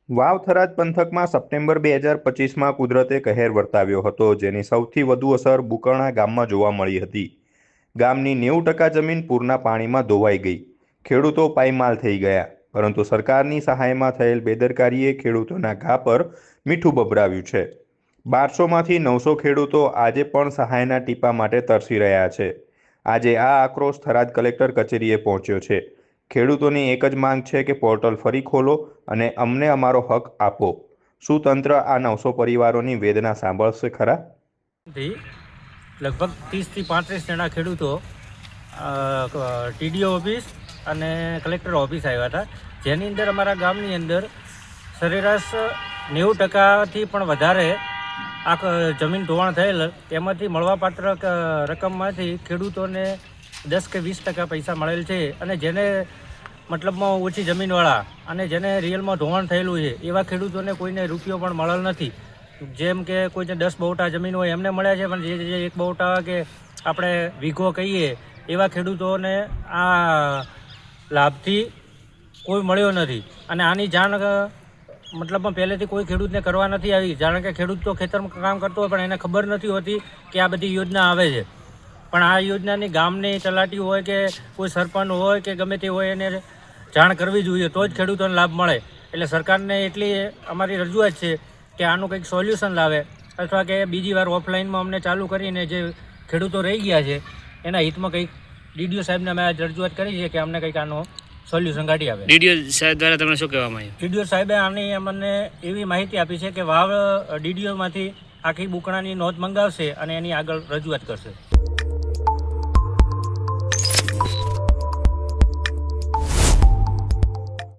વાવ થરાદ પંથકમાં સપ્ટેમ્બર 2025માં કુદરતે કહેર વર્તાવ્યો હતો, જેની સૌથી વધુ અસર બુકરણા ગામમાં જોવા મળી હતી. ગામની 90% જમીન પૂરના પાણીમાં ધોવાઈ ગઈ. ખેડૂતો પાયમાલ થઈ ગયા, પરંતુ સરકારની સહાયમાં થયેલ બેદરકારીએ ખેડૂતોના ઘા પર મીઠું બબડાવ્યું છે. 1200માંથી 900 ખેડૂતો આજે પણ સહાયના ટીપા માટે તરસી રહ્યા છે. આજે આ આક્રોશ થરાદ કલેક્ટર કચેરીએ પહોંચ્યો છે. ખેડૂતોની એક જ માંગ છે કે પોર્ટલ ફરી ખોલો અને અમને અમારો હક આપો. શું તંત્ર આ 900 પરિવારોની વેદના સાંભળશે ખરા? લગભગ 30થી 35 જણા ખેડૂતો ટીડીઓ ઓફિસ અને કલેક્ટર ઓફિસ આવ્યા હતા, જેની અંદર અમારા ગામની અંદર સરેરાશ 90%થી પણ વધારે આ જમીન ધોવાણ થયેલ. તેમાંથી મળવાપાત્ર રકમમાંથી ખેડૂતોને 10 કે 20% પૈસા મળેલ છે, અને જેને મતલબમાં ઓછી જમીનવાળા અને જેને રિયલમાં ધોવાણ થયેલું છે એવા ખેડૂતોને કોઈને રૂપિયો પણ મળેલ નથી. જેમ કે કોઈને 10 બોટા જમીન હોય એમને મળ્યા છે, પણ જે 1 બોટા કે આપણે વીઘો કહીએ એવા ખેડૂતોને આ લાભથી કોઈ મળ્યો નથી. અને આની જાણ મતલબમાં પહેલેથી કોઈ ખેડૂતને કરવા નથી આવી. જાણે કે ખેડૂત તો ખેતરમાં કામ કરતો હોય પણ એને ખબર નથી હોતી કે આ બધી યોજના આવે છે. પણ આ યોજનાની ગામની તલાટી હોય કે કોઈ સરપંચ હોય કે ગમે તે હોય એને જાણ કરવી જોઈએ, તો જ ખેડૂતોને લાભ મળે. એટલે સરકારને એટલી અમારી રજૂઆત છે કે આનું કંઈક સોલ્યુશન લાવે, અથવા કે બીજી વાર ઓફલાઈનમાં અમને ચાલુ કરીને જે ખેડૂતો રહી ગયા છે એના હિતમાં કંઈક ડીડીઓ સાહેબને અમે આજ રજૂઆત કરી છે કે અમને કંઈક આનો સોલ્યુશન કાઢી આવે. ડીડીઓ સાહેબ દ્વારા તમને શું કહેવામાં આવ્યું? ડીડીઓ સાહેબે આની અમને એવી માહિતી આપી છે કે વાવ ડીડીઓમાંથી આખી બુકણાની નોંધ મંગાવશે અને એની આગળ રજૂઆત કરશે.